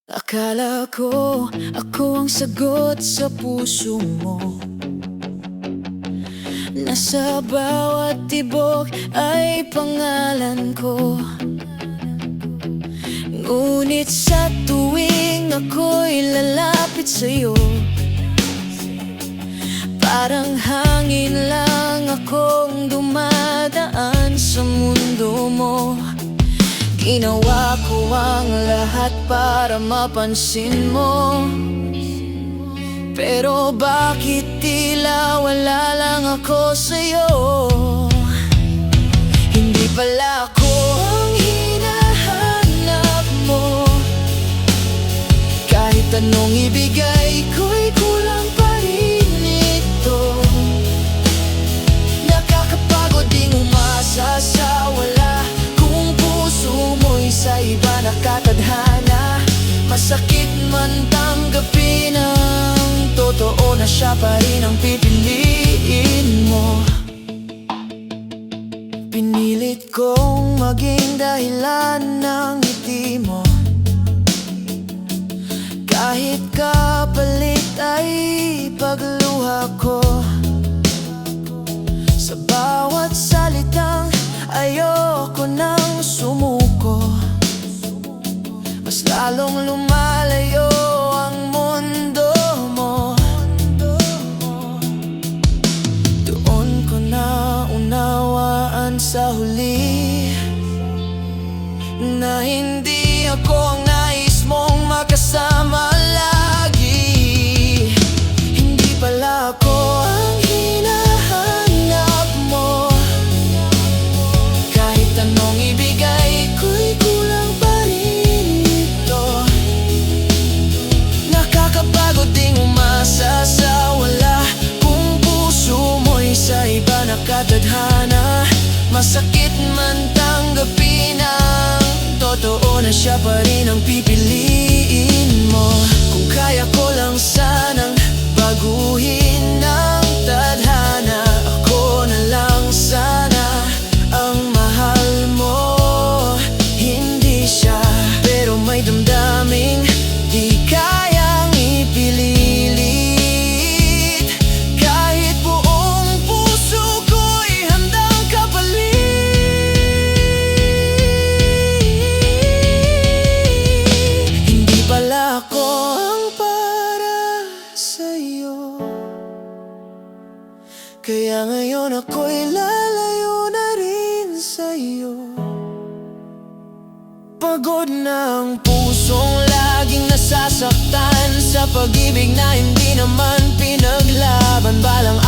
Akala ko ako ang sagot sa puso mo. Nasa bawat tibok ay pangalan ko. Ngunit sa tuwing ako'y lalapit sa'yo, parang hangin lang akong dumadaan sa mundo mo. Ginawa ko ang lahat para mapansin mo, pero bakit tila wala lang ako sa'yo? Hindi pala ako ang hinahanap mo. Kahit anong ibigay ko'y kulang pa rin ito. Nakakapagod ding umasa sa wala, kung puso mo'y sa iba nakatadhana. Masakit man tanggapin ang totoo na siya pa rin ang pipiliin mo. Pinilit kong maging dahilan ng ngiti mo, kahit kapalit ay pagluha ko. Sa bawat salitang ayoko nang sumuko, mas lalong lumalayo ang mundo mo. Doon ko na unawaan sa huli na hindi ako ang nais mong makasama lagi. Hindi pala ako ang hinahanap mo. Kahit anong ibigay ko'y kulang pa rin ito. Nakakapagod ding umasa sa wala, kung puso mo'y sa iba nakatadhana. Masakit man tanggapin ang totoo na siya pa rin ang pipiliin mo. Kung kaya ko lang sanang baguhin ang tadhana, ako na lang sana ang mahal mo, hindi siya. Pero may damdaming di kayang ipililit, kahit buong puso ko'y handang kapalit. Hindi pala ako ang para sa'yo, kaya ngayon ako'y lalayo na rin sa'yo. Pagod na ang pusong laging nasasaktan sa pag-ibig na hindi naman pinaglaban. Balang